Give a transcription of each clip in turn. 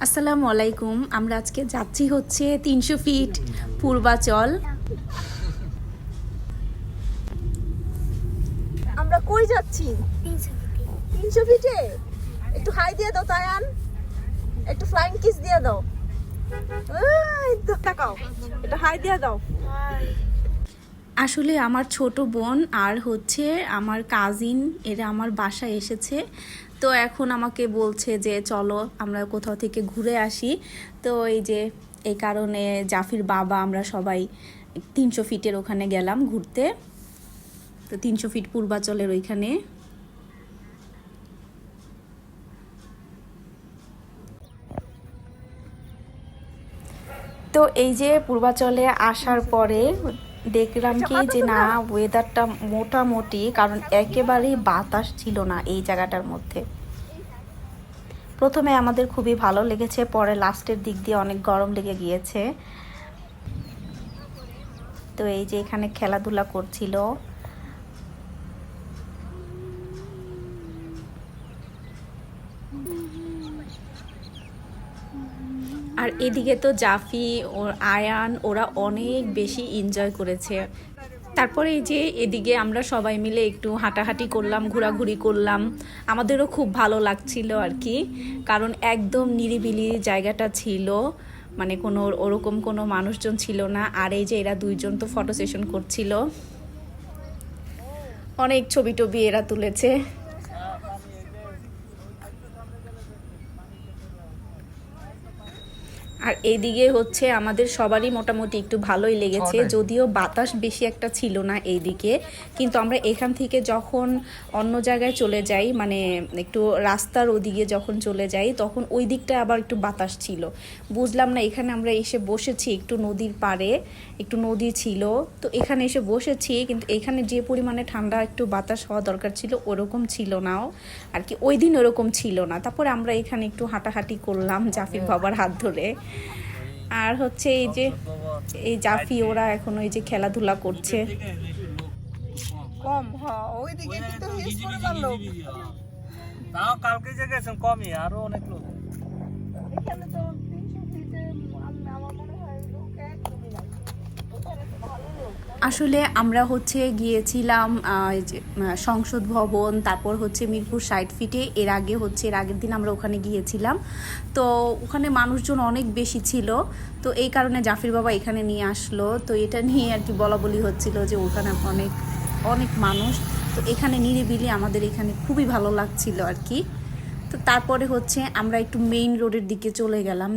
আসসালামু আলাইকুম। আমরা আজকে যাচ্ছি হচ্ছে 300 ফিট পূর্বাচল। আমরা কই যাচ্ছি? 300 ফিটে। একটু হাই দিয়ে দাও তায়ান, একটু ফ্লাইং কিস দিয়ে দাও। এই তো তাকাও, একটু হাই দিয়ে দাও। আসলে আমার ছোট বোন আর হচ্ছে আমার কাজিন এরা আমার বাসায় এসেছে, তো এখন আমাকে বলছে যে চলো আমরা কোথাও থেকে ঘুরে আসি। তো এই কারণে জাফির বাবা আমরা সবাই 300 ফিটের ওখানে গেলাম ঘুরতে। তো 300 ফিট পূর্বাচলের ওইখানে। তো এই যে পূর্বাচলে আসার পরে দেখলাম কি যে না, ওয়েদারটা মোটামুটি, কারণ একেবারেই বাতাস ছিল না এই জায়গাটার মধ্যে। প্রথমে আমাদের খুবই ভালো লেগেছে, পরে লাস্টের দিক দিয়ে অনেক গরম লেগে গিয়েছে। তো এই যে এখানে খেলাধুলা করছিল। আর এদিকে তো জাফি ও আয়ান ওরা অনেক বেশি এনজয় করেছে। তারপরে এই যে এদিকে আমরা সবাই মিলে একটু হাঁটাহাঁটি করলাম, ঘোরাঘুরি করলাম। আমাদেরও খুব ভালো লাগছিল আর কি, কারণ একদম নিরিবিলি জায়গাটা ছিল, মানে কোনো ওরকম কোনো মানুষজন ছিল না। আর এই যে এরা দুইজন তো ফটো সেশন করছিল, অনেক ছবি টবি এরা তুলেছে। আর এইদিকে হচ্ছে আমাদের সবারই মোটামুটি একটু ভালোই লেগেছে, যদিও বাতাস বেশি একটা ছিল না এইদিকে। কিন্তু আমরা এখান থেকে যখন অন্য জায়গায় চলে যাই, মানে একটু রাস্তার ওদিকে যখন চলে যাই, তখন ওই দিকটা আবার একটু বাতাস ছিল। বুঝলাম না, এখানে আমরা এসে বসেছি একটু নদীর পাড়ে, একটু নদী ছিল, তো এখানে এসে বসেছি, কিন্তু এখানে যে পরিমাণে ঠান্ডা একটু বাতাস হওয়া দরকার ছিল ওরকম ছিল নাও আর কি, ওই দিন ওরকম ছিল না। তারপরে আমরা এখানে একটু হাঁটাহাঁটি করলাম জাফির বাবার হাত ধরে। আর হচ্ছে এই যে এই জাফি ওরা এখন ওই যে খেলাধুলা করছে। কম ওইদিকে কিন্তু হিউজ পরিমাণ লোক। তাও কালকে যে গেছেন কমই, আরো অনেক লোক। এখানে তো 300 ফিটে আমার মনে হয় লোক একদমই নাই। ওখানে তো ভালো লোক। আসলে আমরা হচ্ছে গিয়েছিলাম এই যে সংসদ ভবন, তারপর হচ্ছে মিরপুর 60 ফিটে। এর আগের দিন আমরা ওখানে গিয়েছিলাম, তো ওখানে মানুষজন অনেক বেশি ছিল, তো এই কারণে জাফির বাবা এখানে নিয়ে আসলো। তো এটা নিয়ে আর কি বলা বলি হচ্ছিল যে ওখানে অনেক অনেক মানুষ, তো এখানে নিরিবিলি আমাদের এখানে খুবই ভালো লাগছিল আর কি। তো তারপরে হচ্ছে আমরা একটু মেইন রোডের দিকে চলে গেলাম।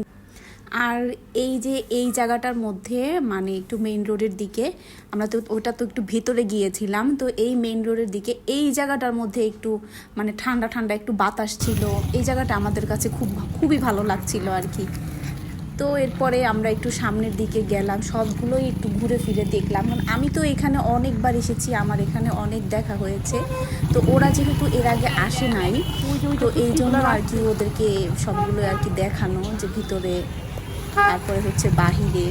আর এই যে এই জায়গাটার মধ্যে মানে একটু মেইন রোডের দিকে আমরা তো ওটা তো একটু ভেতরে গিয়েছিলাম, তো এই মেইন রোডের দিকে এই জায়গাটার মধ্যে একটু মানে ঠান্ডা ঠান্ডা একটু বাতাস ছিল। এই জায়গাটা আমাদের কাছে খুবই ভালো লাগছিল আর কি। তো এরপরে আমরা একটু সামনের দিকে গেলাম, সবগুলোই একটু ঘুরে ফিরে দেখলাম, কারণ আমি তো এখানে অনেকবার এসেছি, আমার এখানে অনেক দেখা হয়েছে। তো ওরা যেহেতু এর আগে আসে নাই, তো এই জন্য আর কি ওদেরকে সবগুলো আর কি দেখানো, যে ভিতরে তারপরে হচ্ছে বাহিরে।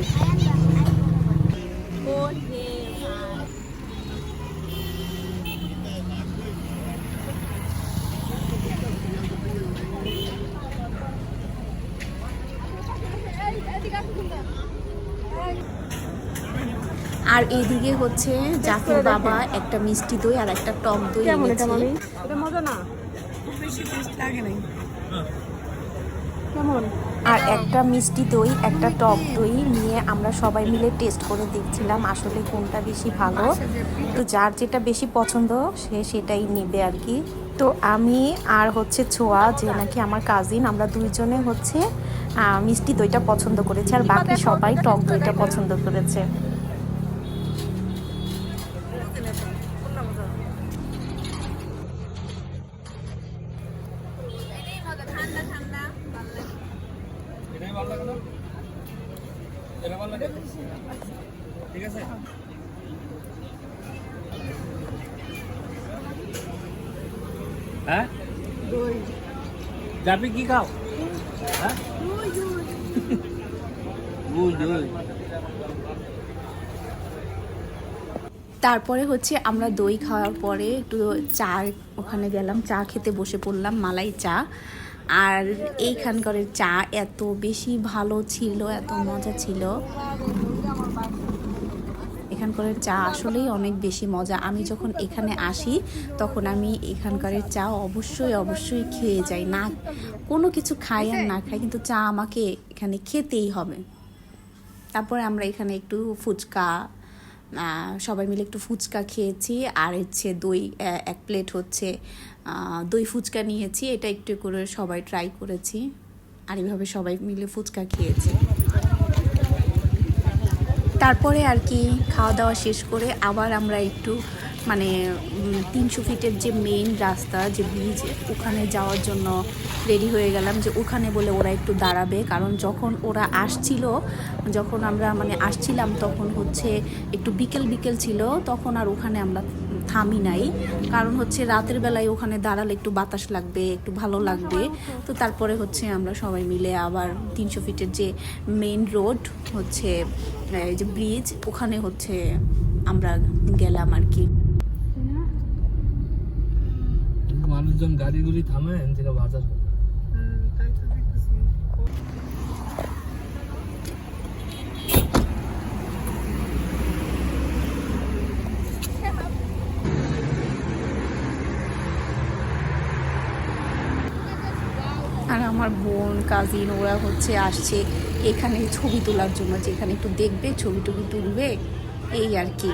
আর এইদিকে হচ্ছে জাফির বাবা একটা মিষ্টি দই আর একটা টক দই এনেছে। এটা মজা না, বেশি টেস্ট লাগে নাই। কেমন? আর একটা মিষ্টি দই একটা টক দই নিয়ে আমরা সবাই মিলে টেস্ট করে দেখছিলাম আসলে কোনটা বেশি ভালো। তো যার যেটা বেশি পছন্দ সে সেটাই নেবে আর কি। তো আমি আর হচ্ছে ছোঁয়া, যে নাকি আমার কাজিন, আমরা দুইজনে হচ্ছে মিষ্টি দইটা পছন্দ করেছি, আর বাকি সবাই টক দইটা পছন্দ করেছে। এটাই ভালো লাগে না? এটা ভালো লাগে? ঠিক আছে। হ্যাঁ, যাবি কি খাও? হ্যাঁ, দই। তারপরে হচ্ছে আমরা দই খাওয়ার পরে একটু চা ওখানে গেলাম, চা খেতে বসে পড়লাম, মালাই চা। আর এইখানকার চা এত বেশি ভালো ছিল, এত মজা ছিল। এখানকার চা আসলেই অনেক বেশি মজা। আমি যখন এখানে আসি তখন আমি এখানকার চা অবশ্যই খেয়ে যাই, না কোনো কিছু খাই আর না খাই, কিন্তু চা আমাকে এখানে খেতেই হবে। তারপরে আমরা এখানে একটু ফুচকা, সবাই মিলে একটু ফুচকা খেয়েছি, আর হচ্ছে দই, এক প্লেট হচ্ছে দই ফুচকা নিয়েছি। এটা একটু করে সবাই ট্রাই করেছি, আর এইভাবে সবাই মিলে ফুচকা খেয়েছি। তারপরে আর কি খাওয়া দাওয়া শেষ করে আবার আমরা একটু মানে 300 ফিটের যে মেইন রাস্তা, যে ব্রিজ, ওখানে যাওয়ার জন্য রেডি হয়ে গেলাম। যে ওখানে বলে ওরা একটু দাঁড়াবে, কারণ যখন ওরা আসছিল, যখন আমরা মানে আসছিলাম তখন হচ্ছে একটু বিকেল ছিল, তখন আর ওখানে আমরা থামি নাই, কারণ হচ্ছে রাতের বেলায় ওখানে দাঁড়ালে একটু বাতাস লাগবে, একটু ভালো লাগবে। তো তারপরে হচ্ছে আমরা সবাই মিলে আবার 300 ফিটের যে মেইন রোড হচ্ছে, এই যে ব্রিজ, ওখানে হচ্ছে আমরা গেলাম আর কি। মানুষজন গাড়িগুলি থামে থেকে বাজার করে। আর আমার বোন, কাজিন, ওরা হচ্ছে আসছে এখানে ছবি তোলার জন্য, যে এখানে একটু দেখবে, ছবি টবি তুলবে, এই আর কি।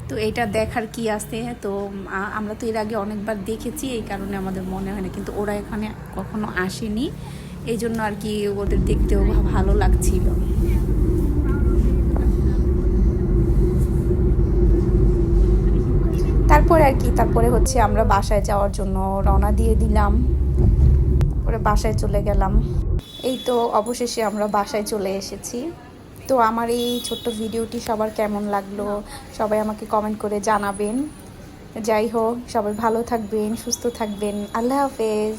তো এটা দেখার কি আছে, তো আমরা তো এর আগে অনেকবার দেখেছি, এই কারণে আমাদের মনে হয় না, কিন্তু ওরা এখানে কখনো আসেনি, এই জন্য আর কি ওদের দেখতেও ভালো লাগছিল। তারপরে আর কি, তারপরে হচ্ছে আমরা বাসায় যাওয়ার জন্য রওনা দিয়ে দিলাম, তারপরে বাসায় চলে গেলাম। এই তো অবশেষে আমরা বাসায় চলে এসেছি। তো আমার এই ছোট্ট ভিডিওটি সবার কেমন লাগলো সবাই আমাকে কমেন্ট করে জানাবেন। যাই হোক, সবাই ভালো থাকবেন, সুস্থ থাকবেন। আল্লাহ হাফেজ।